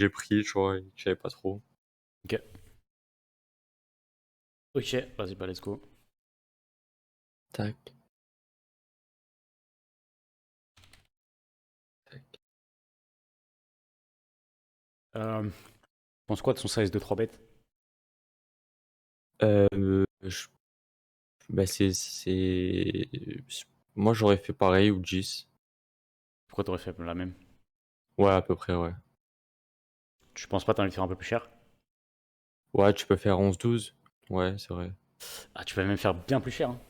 j'ai pris, tu vois, et que je savais pas trop. Ok. Ok, vas-y, bah let's go. Tac, tac. Tu penses quoi de son size de 3 bêtes? Je bah, moi, j'aurais fait pareil ou 10. Pourquoi t'aurais fait la même? Ouais, à peu près, ouais. Tu penses pas t'as envie de faire un peu plus cher? Ouais, tu peux faire 11-12. Ouais, c'est vrai. Ah, tu peux même faire bien plus cher, hein.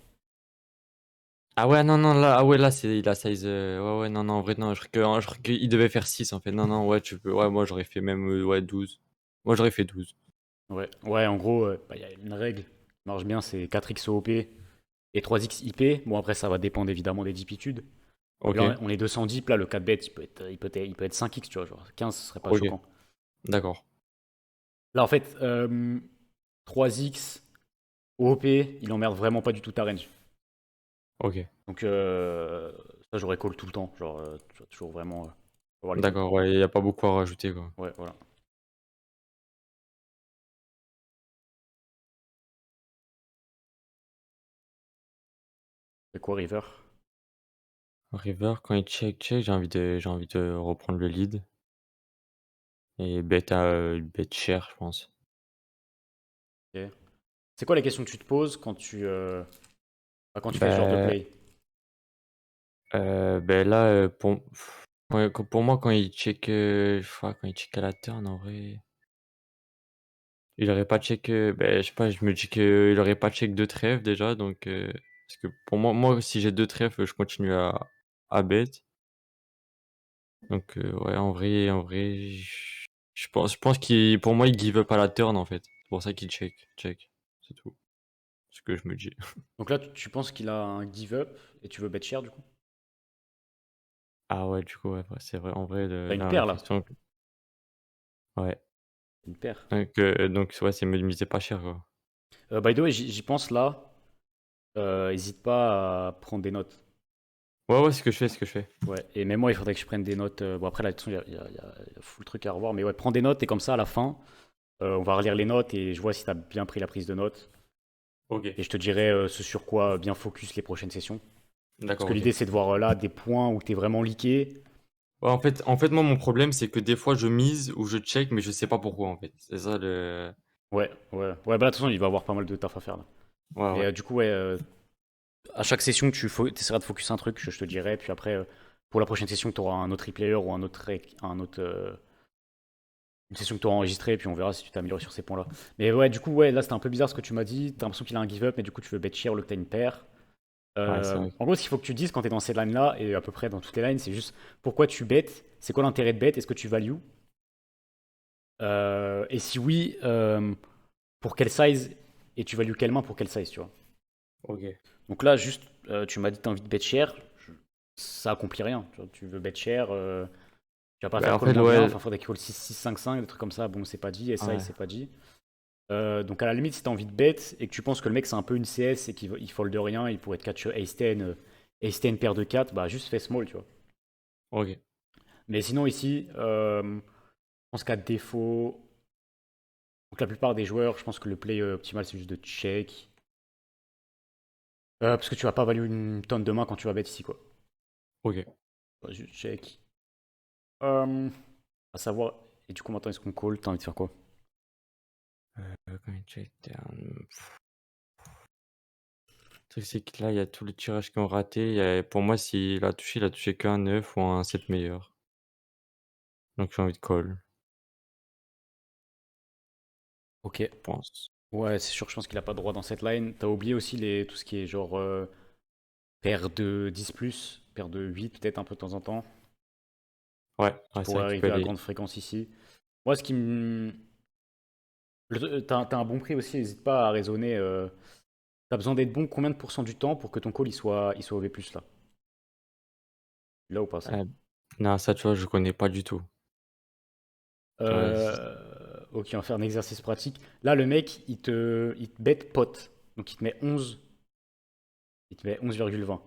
Ah ouais, non, non, là, ah ouais, là, c'est la size. Ouais, ouais, non, non, en vrai, non, je crois qu'il devait faire 6 en fait. Non, non, ouais, tu peux. Ouais, moi, j'aurais fait même ouais, 12. Moi, j'aurais fait 12. Ouais, ouais, en gros, bah, y a une règle qui marche bien, c'est 4x OP et 3x IP. Bon, après, ça va dépendre évidemment des dipitudes. Mais Ok, là, on est 200 dips, là, le 4 bêtes, il peut être 5x, tu vois, genre 15, ce serait pas ok, choquant. d'accord. Là, en fait, 3x OP, il emmerde vraiment pas du tout ta range. Ok, Donc, ça, j'aurais call tout le temps. Genre, tu vas toujours vraiment avoir les trucs. d'accord, ouais, y a pas beaucoup à rajouter, quoi. Ouais, voilà. C'est quoi, River? River, quand il check, j'ai envie de reprendre le lead. Et bet cher, je pense. Ok. C'est quoi les questions que tu te poses quand tu fais ce genre de Bah, play? ben là, ouais, pour moi, quand il check à la turn, en vrai, il aurait pas check, je sais pas, je me dis qu'il aurait pas check 2 trèfles déjà, donc parce que pour moi, si j'ai 2 trèfles, je continue à bet. Donc ouais, en vrai, je pense qu'il pour moi, il give up à la turn, en fait. C'est pour ça qu'il check. C'est tout, ce que je me dis. Donc là, tu penses qu'il a un give up et tu veux bet cher du coup? Ah ouais, du coup, ouais, c'est vrai, en vrai, T'as une la paire là. réflexion, ouais. Une paire. Donc ouais, c'est me miser pas cher, quoi. By the way, j'y pense là. Hésite pas à prendre des notes. Ouais, ouais, c'est ce que je fais, c'est ce que je fais. Ouais, et même moi, il faudrait que je prenne des notes. Bon, après, là, de toute façon, il y a full truc à revoir. Mais ouais, prends des notes et comme ça, à la fin, on va relire les notes et je vois si t'as bien pris la prise de notes. OK. Et je te dirai ce sur quoi bien focus les prochaines sessions. Parce D'accord, que OK. l'idée, c'est de voir là des points où t'es vraiment leaké. Ouais, en fait, moi, mon problème, c'est que des fois, je mise ou je check, mais je sais pas pourquoi, en fait. C'est ça le. Ouais, ouais. Ouais, bah là, de toute façon, il va y avoir pas mal de taf à faire là. Ouais, Mais ouais. du coup, ouais, à chaque session, tu essaieras de focus un truc, je te dirai. Puis après, pour la prochaine session, tu auras un autre replayer ou une session que tu auras enregistrée, puis on verra si tu t'es amélioré sur ces points-là. Mais ouais, du coup, ouais, là, c'était un peu bizarre ce que tu m'as dit. T'as l'impression qu'il a un give up, mais du coup, tu veux bet cher le que t'as une paire. Ouais, c'est vrai. En gros, ce qu'il faut que tu dises quand tu es dans ces lines-là, et à peu près dans toutes les lines, c'est juste pourquoi tu bet, c'est quoi l'intérêt de bet, est-ce que tu value? Et si oui, pour quelle size, et tu values quelle main pour quelle size, tu vois. OK. Donc là, juste, tu m'as dit que t'as envie de bet cher, ça accomplit rien. Tu vois. Tu veux bet cher, tu vas pas Bah, faire en call fait, moins bien, ouais, enfin, faudrait qu'il faut le 6-6-5-5, des trucs comme ça, bon, c'est pas dit, SI, ouais. c'est pas dit. Donc à la limite, si t'as envie de bet et que tu penses que le mec c'est un peu une CS et qu'il fold de rien, il pourrait te catch Ace-10, Ace-10 paire de 4, bah juste fais small, tu vois. OK. Mais sinon ici, je pense qu'à défaut, donc la plupart des joueurs, je pense que le play optimal c'est juste de check. Parce que tu vas pas valuer une tonne de main quand tu vas bet ici, quoi. OK. Ouais, juste check. Euh, à savoir, et du coup maintenant est-ce qu'on call? T'as envie de faire quoi? Quand il check turn, le truc, c'est que là, il y a tous les tirages qui ont raté. Pour moi, s'il a touché, il a touché qu'un 9 ou un 7 meilleur. Donc j'ai envie de call, Ok. je pense. Ouais, c'est sûr, je pense qu'il a pas droit dans cette line. T'as oublié aussi tout ce qui est genre paire de 10 plus, paire de 8 peut-être un peu de temps en temps, Ouais, qui ouais, c'est vrai pourrait qu'il peut arriver à aller. grande fréquence ici. Moi, ce qui me... T'as un bon prix aussi, n'hésite pas à raisonner. T'as besoin d'être bon combien de pourcents du temps pour que ton call il soit OV+, là? Là ou pas ça? euh, non, ça, tu vois, je connais pas du tout. Tu vois, Ok, on va faire un exercice pratique. Là, le mec, il te bet pot. Donc il te met 11,20.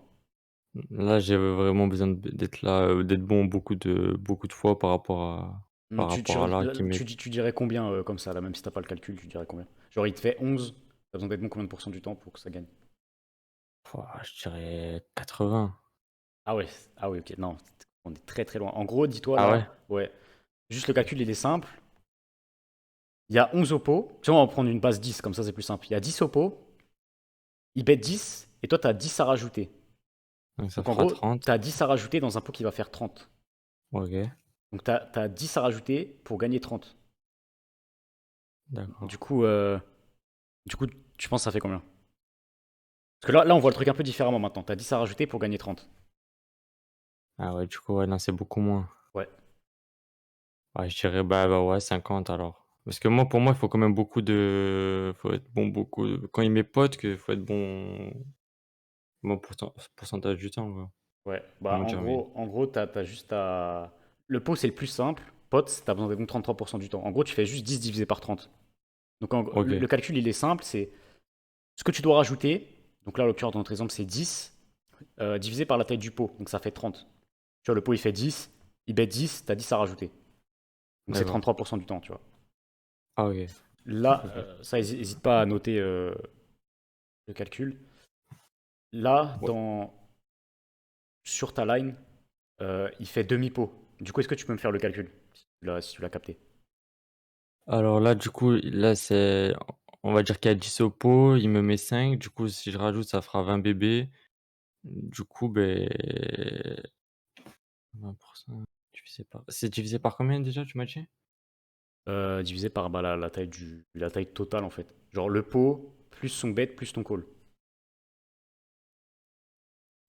là, j'ai vraiment besoin d'être là, d'être bon beaucoup de fois par rapport Hmm, par rapport à là qui met. tu dirais combien comme ça, là, même si t'as pas le calcul, tu dirais combien? Genre, il te fait 11, t'as besoin d'être bon combien de pourcents du temps pour que ça gagne? Pouah, je dirais 80. Ah ouais, ah oui, ok, non, on est très très loin. En gros, dis-toi Ah là, ouais? ouais, juste le calcul, il est simple. Il y a 11 oppos. Tu vois, on va prendre une base 10, comme ça c'est plus simple. Il y a 10 oppos, ils bet 10, et toi, tu as 10 à rajouter. Donc ça Donc en fera gros, 30. tu as 10 à rajouter dans un pot qui va faire 30. OK, Donc tu as 10 à rajouter pour gagner 30. d'accord. Du coup, euh, du coup, tu penses que ça fait combien? Parce que là, on voit le truc un peu différemment maintenant. Tu as 10 à rajouter pour gagner 30. Ah ouais, du coup, ouais, non, c'est beaucoup moins. Ouais. Ouais, je dirais, ouais, 50 alors. Parce que moi, pour moi, il faut quand même faut être bon beaucoup quand il met potes que faut être bon pourcentage du temps, quoi. Ouais, bah Comment dire? Mais en gros t'as juste à. Le pot, c'est le plus simple. Pote, t'as besoin d'être bon 33% du temps. En gros, tu fais juste 10 divisé par 30. Donc OK, le calcul, il est simple, c'est ce que tu dois rajouter. Donc là, en l'occurrence, dans notre exemple, c'est 10 divisé par la taille du pot. Donc ça fait 30. Tu vois, le pot, il fait 10, il bet 10, t'as 10 à rajouter. Donc c'est d'accord. 33% du temps, tu vois. Ah OK, Là, OK. ça, hésite pas à noter le calcul. Là, Ouais. sur ta line, il fait demi-pot. Du coup, est-ce que tu peux me faire le calcul si tu l'as capté? Alors là, du coup, là, on va dire qu'il y a 10 au pot, il me met 5. Du coup, si je rajoute, ça fera 20 bébés. Du coup, 20 divisé par c'est divisé par combien déjà, tu m'as dit? Divisé par bah, la taille totale, en fait. Genre le pot, plus son bet, plus ton call.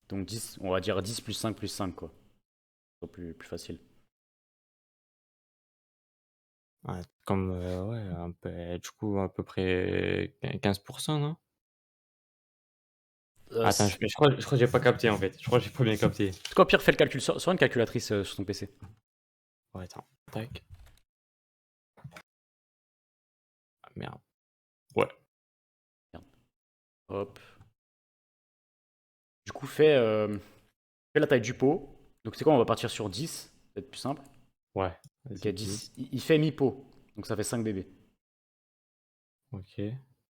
Donc 10, on va dire 10 plus 5 quoi. C'est plus facile. Ouais, comme, ouais, un peu du coup, à peu près 15 non? Euh, Attends, c'est je crois que j'ai pas capté, en fait. Je crois que j'ai pas bien capté. quoi, pire, fais le calcul. Sors une calculatrice sur ton PC. Ouais, attends, tac. Ah merde. Ouais, Merde. Hop. Du coup, fais la taille du pot. Donc c'est quoi, on va partir sur 10. C'est plus simple. ouais, Ok, vas-y, 10. 10. Il fait mi-pot. Donc ça fait 5 bébés. OK,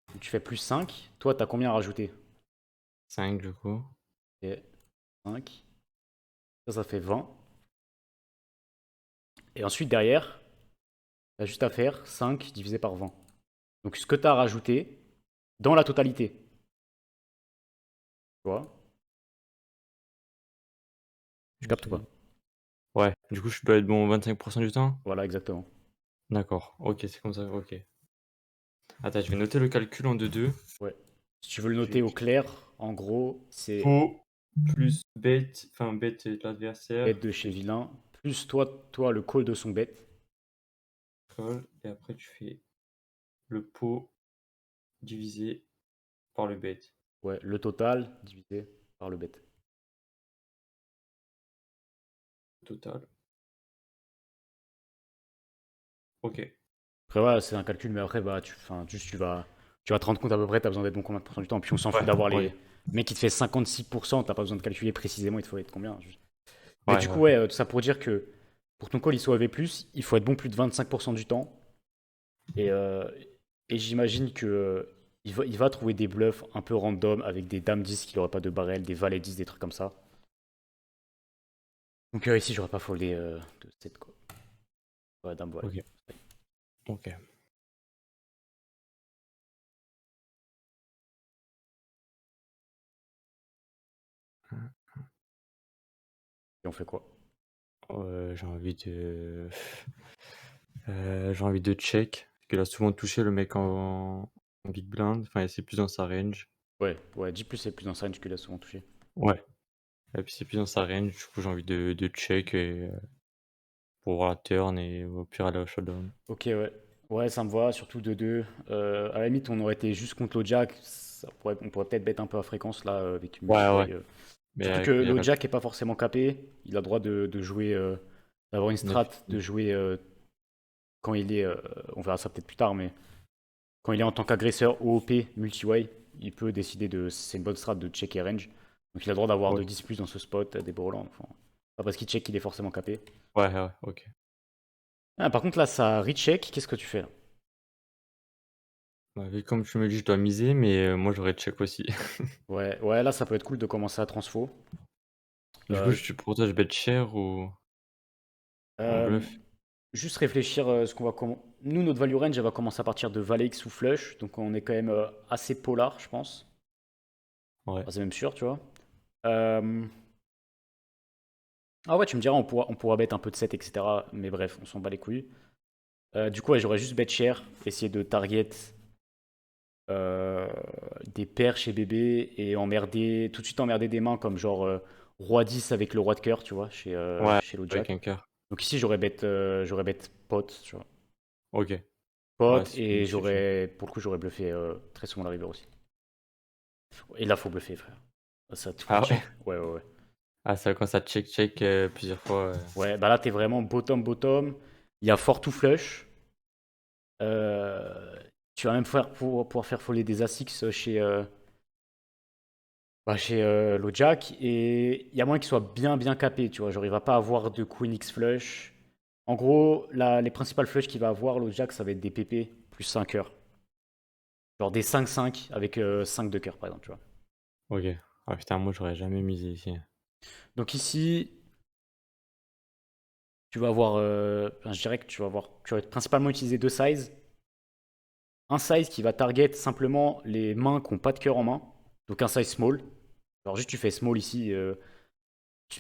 Donc tu fais plus 5. Toi, t'as combien à rajouter? 5 du coup. Ok, 5. Ça fait 20. Et ensuite, derrière, t'as juste à faire 5 divisé par 20. Donc ce que t'as à rajouter dans la totalité. Tu vois? Tu captes ou pas? OK. Ouais, du coup, je peux être bon 25 du temps? Voilà, exactement. D'accord, OK, c'est comme ça, OK. Attends, je vais noter le calcul en deux. Ouais. Si tu veux le Je vais noter au clair, en gros, c'est pot plus bête, enfin bête de bet l'adversaire, de chez plus vilain, plus toi le call de son bet. call, et après tu fais le pot divisé par le bet Ouais, le total divisé par le bet. total. OK. Après, ouais, c'est un calcul, mais après, bah, enfin, juste, tu vas te rendre compte à peu près, t'as besoin d'être bon combien de pourcents du temps. Puis on s'en Ouais, fout d'avoir oui. les. Mec qui te fait 56%, t'as pas besoin de calculer précisément, il te faut être combien. Mais Ouais, du coup, ouais. ouais, tout ça pour dire que pour ton call, il soit EV+, il faut être bon plus de 25% du temps. Et, euh, et j'imagine que il va trouver des bluffs un peu random avec des dames 10 qui n'auraient pas de barrel, des valets 10, des trucs comme ça. Donc ici, j'aurais pas foldé de 7 quoi. Ouais, dame voile. OK, OK. Et on fait quoi? J'ai envie de check, parce qu'il a souvent touché le mec en big blind, enfin, c'est plus dans sa range. Ouais, ouais, 10 plus c'est plus dans sa range qu'il a souvent touché. Ouais, et puis c'est plus dans sa range, du coup, j'ai envie de check pour voir la turn et au pire aller au showdown. Ok, ouais. Ouais, ça me va, surtout de 2. À la limite, on aurait été juste contre le Jack. On pourrait peut-être bet un peu à fréquence là, avec Ouais, ouais, multi-way. mais Surtout que il y a le la Jack est pas forcément capé. Il a le droit de jouer, d'avoir une strat, de effectivement. jouer quand il est. On verra ça peut-être plus tard, mais quand il est en tant qu'agresseur OOP multi-way, il peut décider de. C'est une bonne strat de check et range. Donc il a le droit d'avoir Ouais, de 10 plus dans ce spot, des Borland. Enfin, pas parce qu'il check qu'il est forcément capé. ouais, ouais, OK. Ah, par contre, là, ça recheck. Qu'est-ce que tu fais là? Bah, vu comme tu me dis, je dois miser, mais moi j'aurais check aussi. Ouais, ouais, là, ça peut être cool de commencer à transfo. Du coup, Euh, pour toi, je bet cher ou en euh, bluff? Juste réfléchir ce qu'on va Nous, notre value range, elle va commencer à partir de Valet X ou Flush, donc on est quand même assez polar, je pense. Ouais. Enfin, c'est même sûr, tu vois. Euh, Ah ouais, tu me diras, on pourra bet un peu de 7, etc. Mais bref, on s'en bat les couilles. Du coup, ouais, j'aurais juste bet cher, essayer de target euh, des paires chez bébé et emmerder, tout de suite emmerder des mains comme genre Roi 10 avec le Roi de cœur, tu vois, Ouais, chez le avec Jack. un cœur. Donc ici, j'aurais bet pot, tu vois. OK. Ouais, Pot, c'est et justifié. pour le coup, j'aurais bluffé très souvent la river aussi. Et là, faut bluffer, frère. Ça, faut Ah ouais? check. Ouais, ouais, ouais. Ah, ça quand ça check, plusieurs fois, Ouais, bah là, t'es vraiment bottom, bottom. Il y a fort to flush. Euh, Tu vas même pouvoir faire foller des Asics chez LoJack. Et il y a moyen qu'il soit bien, bien capé, tu vois. Genre, il va pas avoir de Queen X flush. En gros, les principales flushs qu'il va avoir, LoJack, ça va être des PP plus 5 cœurs. Genre des 5-5 avec 5 de cœur, par exemple, tu vois. OK. Ah putain, moi j'aurais jamais misé ici. Donc ici, tu vas avoir, enfin, je dirais que tu vas principalement utiliser deux sizes. Un size qui va target simplement les mains qui n'ont pas de cœur en main. Donc un size small. Alors juste tu fais small ici.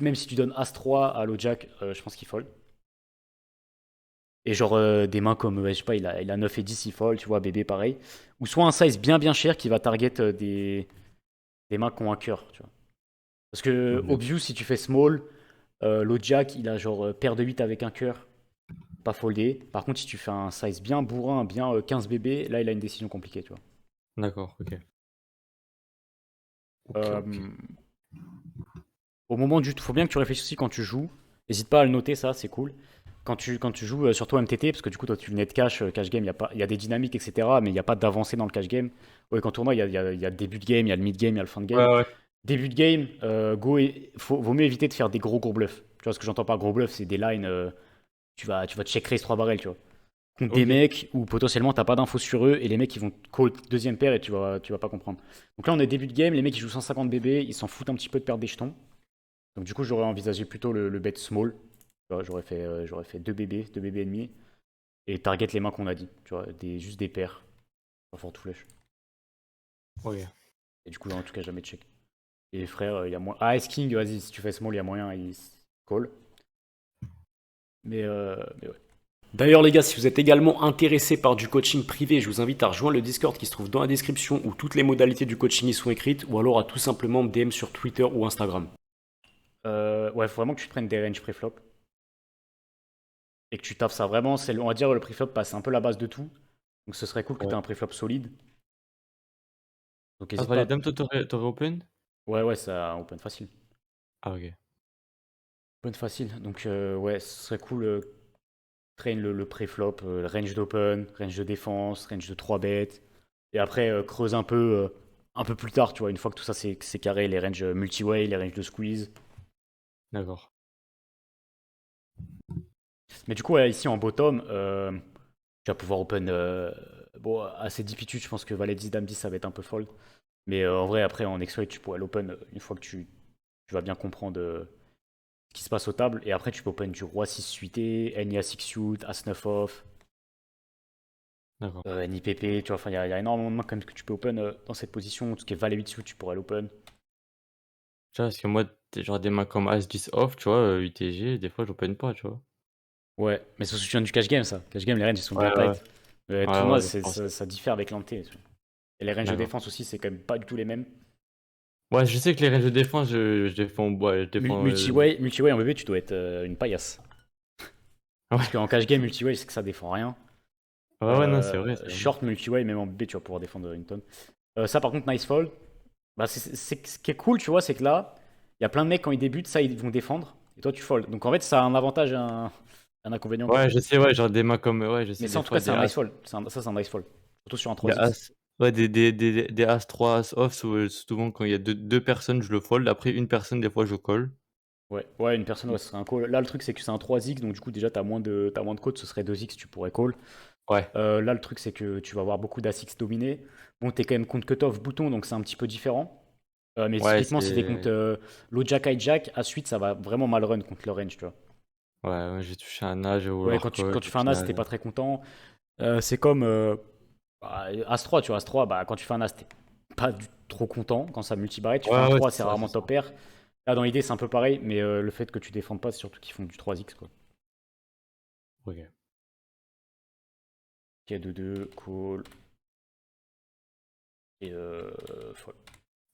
Même si tu donnes As-3 à LoJack, je pense qu'il fold. Et genre des mains comme, ouais, je sais pas, il a 9 et 10, il fold, tu vois, bébé pareil. Ou soit un size bien bien cher qui va target des mains qui ont un cœur, tu vois. Parce que OK. obvious, si tu fais small, LoJack, il a genre paire de 8 avec un cœur, pas foldé. Par contre, si tu fais un size bien bourrin, bien 15 bébés, là il a une décision compliquée, tu vois. D'accord, OK. OK, OK. Euh, Au moment du. Faut bien que tu réfléchisses aussi quand tu joues. N'hésite pas à le noter, ça, c'est cool. Quand tu joues, surtout MTT, parce que du coup, toi, tu venais de cash, cash game, il y a des dynamiques, etc. Mais il n'y a pas d'avancée dans le cash game. Ouais, qu'en tournoi, il y a le début de game, il y a le mid game, il y a le fin de Ouais, game. ouais. Début de game, vaut mieux éviter de faire des gros bluffs. Tu vois ce que j'entends par gros bluff, c'est des lines, tu vas check raise 3 barrels, tu vois. Contre des OK. mecs où potentiellement t'as pas d'infos sur eux et les mecs ils vont call deuxième paire et tu vas pas comprendre. Donc là on est début de game, les mecs ils jouent 150 BB, ils s'en foutent un petit peu de perdre des jetons. Donc du coup, j'aurais envisagé plutôt le bet small. Tu vois, j'aurais fait 2 bébés et demi. Et target les mains qu'on a dit. Tu vois, juste des paires. Pas fort tout flèche. OK. Et du coup, en tout cas, jamais check. Et les frères, il y a moins. Ah, King, vas-y, si tu fais small, il y a moyen, il call. Mais ouais. D'ailleurs les gars, si vous êtes également intéressé par du coaching privé, je vous invite à rejoindre le Discord qui se trouve dans la description où toutes les modalités du coaching y sont écrites, ou alors à tout simplement me DM sur Twitter ou Instagram. Ouais, faut vraiment que tu te prennes des ranges préflop. Et que tu taffes ça vraiment. On va dire, le préflop passe un peu la base de tout. Donc ce serait cool que tu Ouais. aies un préflop solide. Donc Ah, n'hésite Valet pas. Dame, toi, t'aurais open? Ouais, ouais, ça open facile. Ah, OK. Open facile. Donc ouais, ce serait cool. Train le pré-flop, range d'open, range de défense, range de 3 bêtes. Et après, creuse un peu plus tard, tu vois, une fois que tout ça c'est carré, les ranges multi-way, les ranges de squeeze. D'accord. Mais du coup, ouais, ici en bottom, tu vas pouvoir open. Bon, assez difficile, je pense que Valet 10, Dame 10, ça va être un peu fold. Mais en vrai, après, en exploit, tu pourrais l'open une fois que tu vas bien comprendre ce qui se passe aux tables. Et après, tu peux open du Roi 6 suité, Nia 6 suit, As 9 off. D'accord. NIPP, tu vois, enfin, il y a énormément de mains quand même que tu peux open dans cette position. Tout ce qui est Valet 8 suit, tu pourrais l'open. Tu vois, parce que moi, genre des mains comme As-10 off, tu vois, UTG, des fois, j'open pas, tu vois? Ouais, mais ça se soutient du cash game, ça. Cash game, les ranges, ils sont Ouais, bien ouais. tight. Ouais, Tournoi, ouais, je pense. ça diffère avec l'anté. Et les ranges de D'accord. défense aussi, c'est quand même pas du tout les mêmes. Ouais, je sais que les ranges de défense, je défends, ouais, je défends, Multi-way en bébé, tu dois être une paillasse. Parce ouais. qu'en cash game, multi-way, c'est que ça défend rien. Ouais, ouais, non, c'est vrai, c'est vrai. Short multi-way, même en bébé, tu vas pouvoir défendre une tonne. Ça, par contre, nice fold. Bah, ce qui est cool, tu vois, c'est que là, il y a plein de mecs, quand ils débutent, ça, ils vont défendre. Et toi, tu fold. Donc en fait, ça a un avantage et un inconvénient, quoi. Ouais, je sais, ouais, genre des mains comme, ouais, je Mais sais, ça, des en tout cas, fois, c'est des un nice As, fold. Ça, c'est un nice fold. Surtout sur un des 3x. As, ouais, des As 3 As off, souvent, quand il y a deux personnes, je le fold. Après, une personne, des fois, je call. Ouais, une personne, ouais, ce serait un call. Là, le truc, c'est que c'est un 3x, donc du coup, déjà, t'as moins de codes, ce serait 2x, tu pourrais call. Ouais, Là, le truc, c'est que tu vas avoir beaucoup d'As-X dominés. Bon, t'es quand même contre cutoff bouton, donc c'est un petit peu différent. Mais ouais, typiquement, si t'es contre c'est low jack, hijack, à suite, ça va vraiment mal run contre le range, tu vois. ouais, j'ai touché un âge, je vais Ouais, vouloir call, quand tu au fais un As, t'es final. pas très content. C'est comme As-3, tu vois, As-3, bah, quand tu fais un As, t'es pas trop content quand ça multi-barré. Tu fais un Ouais, ouais, 3, c'est c'est ça, rarement c'est ça. top pair. Là, dans l'idée, c'est un peu pareil, mais le fait que tu défendes pas, c'est surtout qu'ils font du 3x, quoi. OK. Ok, 2-2, call, et fold.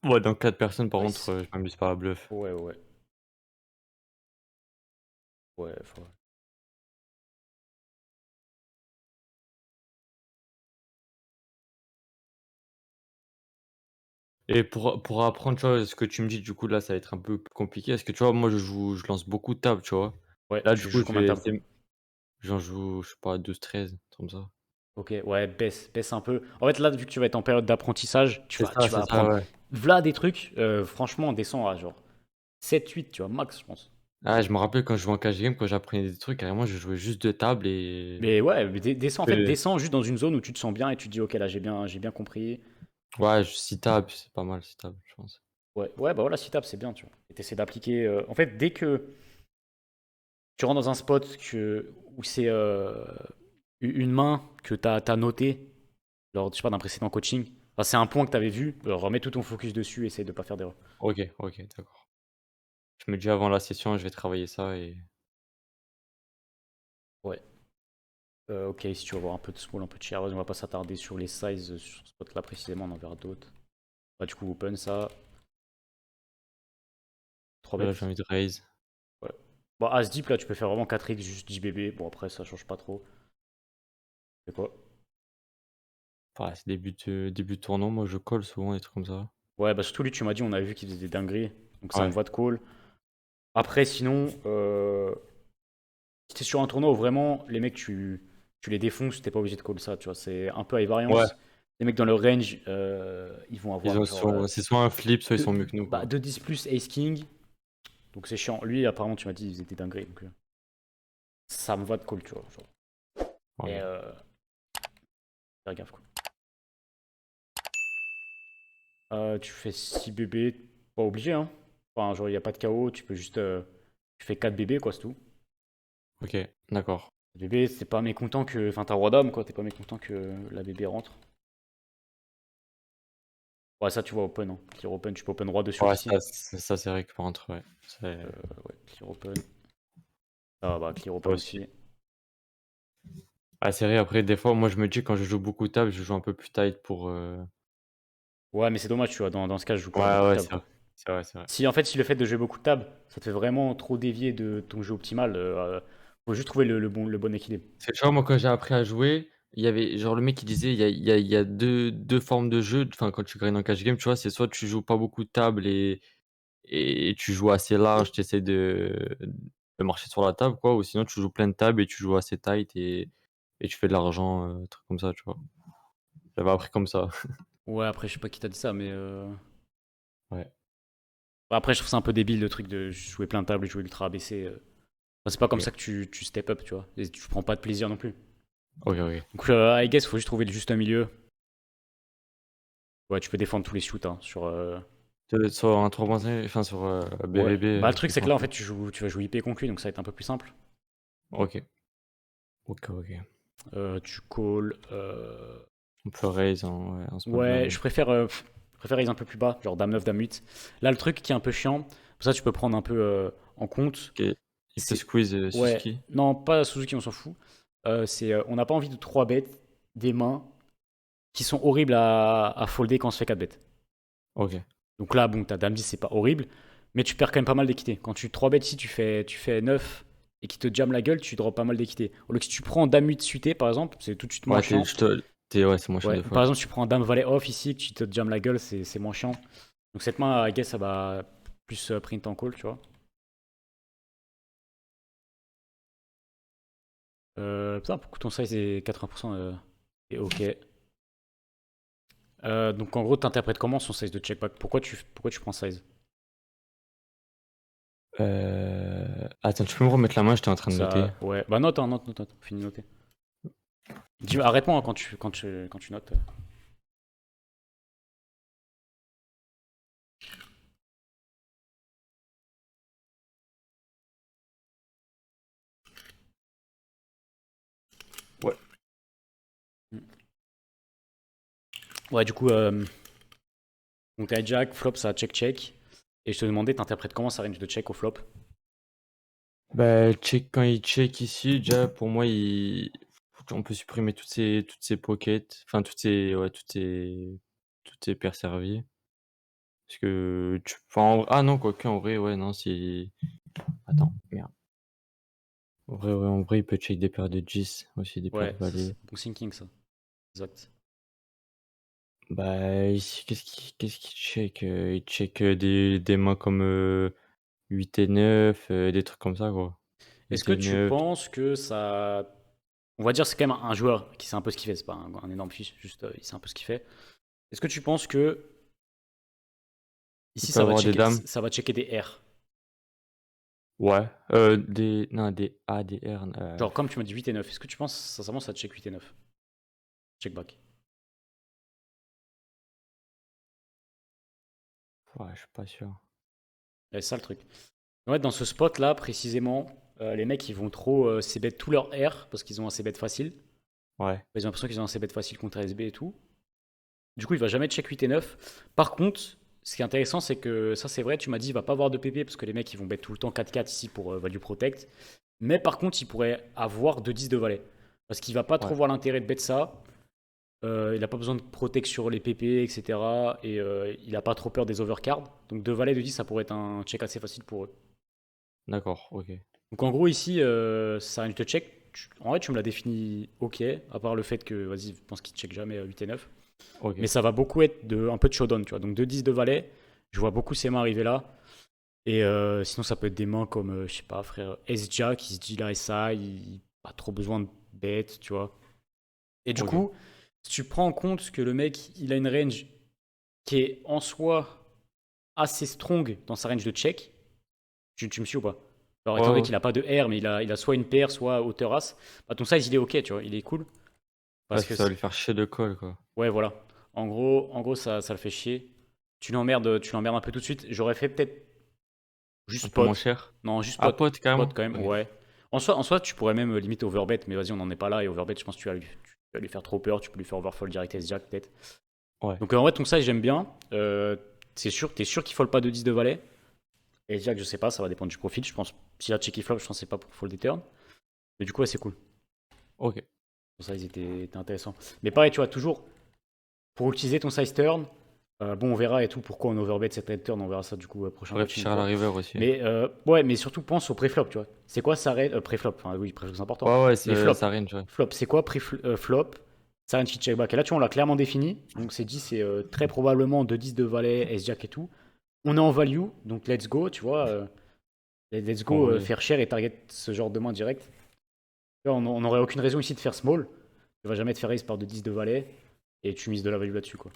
Ouais, dans 4 personnes, par contre, Nice. je m'amuse pas à bluff. Ouais, ouais, ouais, fold. Et pour apprendre, tu vois, ce que tu me dis, du coup, là, ça va être un peu plus compliqué. Parce que, tu vois, moi, je lance beaucoup de tables, tu vois? Ouais, Là, du tu coup, joues je combien de vais tables? essayer j'en joue, je sais pas, 12-13, comme ça. Ok, ouais, baisse un peu. En fait, là, vu que tu vas être en période d'apprentissage, tu vas C'est ça, apprendre ouais. v'là des trucs. Franchement, descends à genre 7-8, tu vois, max, je pense. Ah, je me rappelle quand je jouais en cash game, quand j'apprenais des trucs, carrément, je jouais juste 2 tables et Mais ouais, mais descends, en fait, que descends juste dans une zone où tu te sens bien et tu te dis, ok, là, j'ai bien compris. ouais, 6 tables, c'est pas mal 6 tables, je pense. Ouais, bah voilà, si tapes, c'est bien, tu vois. Et t'essaies d'appliquer. En fait, dès que tu rentres dans un spot où c'est une main que t'as notée lors, je sais pas, d'un précédent coaching, enfin, c'est un point que t'avais vu, remets tout ton focus dessus, essaie de pas faire d'erreur. OK, OK, d'accord. Je me dis avant la session, je vais travailler ça et Ouais. Ok, si tu veux avoir un peu de small, un peu de share, on va pas s'attarder sur les sizes, sur ce spot-là précisément, on en verra d'autres. Bah, du coup, open ça, 3 là, j'ai bêtes. envie de raise. Ouais. Bon, As deep, là, tu peux faire vraiment 4x, juste 10 bébés. Bon, après, ça change pas trop. C'est quoi? Ouais, c'est début de tournoi, moi, je colle souvent des trucs comme ça. Ouais, bah, surtout lui, tu m'as dit, on avait vu qu'il faisait des dingueries. Donc, ça me Ouais. va de call. Après, sinon, si t'es sur un tournoi où vraiment les mecs, tu les défonces, t'es pas obligé de call ça, tu vois. C'est un peu à Ouais, variance. Les mecs dans leur range, ils vont ils avoir ont genre c'est soit un flip, soit ils sont mieux que nous, quoi. 2-10 plus Ace King. Donc, c'est chiant. Lui, apparemment, tu m'as dit, il faisait des dingueries. Donc, ça me va de call, tu vois. Genre. Et OK. faire gaffe, quoi. Tu fais 6 bébés, pas obligé, hein. Enfin, genre, il n'y a pas de KO, tu peux juste. Tu fais 4 bébés, quoi, c'est tout. OK, d'accord. Bébé, t'es pas mécontent que. Enfin, t'as roi d'âme, quoi, t'es pas mécontent que la bébé rentre. Ouais, ça, tu vois, open, hein. Clear open, tu peux open roi de suite Ouais, ici. ça, c'est vrai que par contre, ouais, c'est Ouais, clear open. Ah, bah, clear ça open aussi. aussi. Ah, c'est vrai, après, des fois, moi, je me dis quand je joue beaucoup de tables, je joue un peu plus tight pour, Ouais, mais c'est dommage, tu vois, dans ce cas, je joue pas ouais, beaucoup de ouais, tables, c'est quoi. vrai. C'est vrai, c'est vrai. Si, en fait, si le fait de jouer beaucoup de tables, ça te fait vraiment trop dévier de ton jeu optimal, faut juste trouver le bon équilibre. Parce que tu vois, moi, quand j'ai appris à jouer, il y avait genre le mec qui disait il y a 2 formes de jeu, enfin, quand tu gagnes en cash game, tu vois, c'est soit tu joues pas beaucoup de tables et tu joues assez large, tu essaies de marcher sur la table, quoi, ou sinon tu joues plein de tables et tu joues assez tight et tu fais de l'argent, truc comme ça, tu vois? J'avais appris comme ça. Ouais, après, je sais pas qui t'a dit ça, mais. Ouais, Après, je trouve ça un peu débile le truc de jouer plein de tables et jouer ultra abaissé. Enfin, c'est pas comme OK. ça que tu step up, tu vois. Et tu prends pas de plaisir non plus. OK, OK. Donc, I guess, faut juste trouver le juste milieu. Ouais, tu peux défendre tous les shoots hein, sur. Sur un 3.5, enfin sur, Ouais. BVB, Bah, le truc, c'est que défense. là, en fait, tu vas jouer IP contre lui, donc ça va être un peu plus simple. OK. OK, OK. Tu call. On peut raise en ouais, en small Ouais, blind. je préfère raise un peu plus bas, genre dame 9 dame 8. Là, le truc qui est un peu chiant, pour ça, tu peux prendre un peu en compte, OK. Il peut c'est. squeeze, Ouais, Suzuki? non, pas Suzuki, on s'en fout. On n'a pas envie de 3 bêtes des mains qui sont horribles à folder quand on se fait 4 bêtes. OK. Donc là, bon, ta dame 10, c'est pas horrible, mais tu perds quand même pas mal d'équité. Quand tu 3 bêtes ici, tu fais 9 et qui te jamme la gueule, tu drops pas mal d'équité. Au lieu que si tu prends dame 8 suité, par exemple, c'est tout de suite moins Ouais, chiant. ouais, c'est moins chiant Ouais, de par fold. exemple, si tu prends dame valet off ici, que tu te jamme la gueule, c'est moins chiant. Donc cette main, I guess, ça va plus print en call, tu vois. Putain, pourquoi ton size est 80% et ok. Donc en gros, t'interprètes comment son size de checkback pourquoi tu prends size Attends, tu peux me remettre la main, j'étais en train de noter. Ça, ouais. Bah note, hein, note. Finis de noter. Arrête-moi hein, quand tu notes. Ouais. Ouais, du coup, donc t'as Jack, flop, ça check. Et je te demandais, t'interprètes comment sa range de check au flop? Bah, quand il check ici, déjà, pour moi, on peut supprimer toutes ces pockets, enfin, toutes ces paires servies. Parce que ah non, quoique, en vrai, ouais, non, si. Attends, merde. En vrai, il peut check des paires de 10, aussi des paires Ouais, de ça, valets. c'est bon thinking ça. Exact. Bah, ici, qu'est-ce qu'il check? Il check des mains comme 8 et 9, des trucs comme ça, quoi. Est-ce 8 que et tu 9. penses que ça. On va dire c'est quand même un joueur qui sait un peu ce qu'il fait, c'est pas un énorme fiche, juste il sait un peu ce qu'il fait. Est-ce que tu penses que Il ici peut avoir des dames. ça va checker des R? Ouais. Non, des A, des R. Genre comme tu m'as dit 8 et 9, est-ce que tu penses sincèrement ça check 8 et 9? Check back. Ouais, je suis pas sûr. Ouais, c'est ça le truc. En fait, dans ce spot là précisément, les mecs ils vont trop c-bet tout leur R parce qu'ils ont un c-bet facile. Ouais. Ils ont l'impression qu'ils ont un c-bet facile contre SB et tout. Du coup, il va jamais check 8 et 9. Par contre, ce qui est intéressant, c'est que ça, c'est vrai, tu m'as dit, il va pas avoir de PP parce que les mecs, ils vont bet tout le temps 4-4 ici pour value protect. Mais par contre, il pourrait avoir 2-10 de valet. Parce qu'il va pas trop Ouais. voir l'intérêt de bet ça. Il a pas besoin de protect sur les PP, etc. Et il a pas trop peur des overcards. Donc 2 valets, 2-10, ça pourrait être un check assez facile pour eux. D'accord, ok. Donc en gros, ici, ça range de check. En vrai, tu me l'as défini ok, à part le fait que, vas-y, je pense qu'il check jamais 8 et 9. Ok. Mais ça va beaucoup être un peu de showdown, tu vois. Donc 2-10 de valet, je vois beaucoup ces mains arriver là. Et sinon, ça peut être des mains comme, je sais pas, frère, S-Jack qui se dit là, ça, il a trop besoin de bêtes, tu vois. Et du Ok. coup, si tu prends en compte que le mec, il a une range qui est en soi assez strong dans sa range de check, tu me suis ou pas? Alors, Ouais, étant donné ouais. qu'il a pas de R, mais il a soit une paire, soit hauteur as, bah, ton size, il est ok, tu vois, il est cool. Ouais, Parce que ça va lui faire chier de colle, quoi. ouais, voilà. En gros ça le fait chier. Tu l'emmerdes un peu tout de suite. J'aurais fait peut-être Un juste peu moins pot. cher. Non, juste Ah, pot. pote, Pot carrément. quand même, Ok. ouais. En soi, tu pourrais même limite overbet, mais vas-y, on n'en est pas là. Et overbet, je pense que tu vas lui faire trop peur. Tu peux lui faire overfold direct S-Jack peut-être. Ouais. Donc en vrai, ton size, j'aime bien. T'es sûr qu'il fold pas de 10 de valet. Et S-Jack, je sais pas, ça va dépendre du profil. Je pense, si la checky flop, je pense que c'est pas pour fold des turns. Mais du coup, ouais, c'est cool. Ok. Ton size était intéressant. Mais pareil, tu vois, toujours, pour utiliser ton size turn, bon, on verra et tout pourquoi on overbet cette red turn, on verra ça du coup prochain Faut coaching réfléchir une à la fois. river aussi. Mais ouais, mais surtout pense au préflop, tu vois. C'est quoi ça red préflop? Enfin oui, préflop c'est important. Ouais, ouais, Mais flop, ça range, ouais. flop, c'est quoi flop? Ça un check back. Et là, tu vois, on l'a clairement défini. Donc c'est dit, c'est très probablement de 10 de valet, S-Jack et tout. On est en value, donc let's go, tu vois. Let's En go vrai. faire cher et target ce genre de main direct. Tu vois, on n'aurait aucune raison ici de faire small. Tu vas jamais te faire raise par de 10 de valet et tu mises de la value là-dessus, quoi.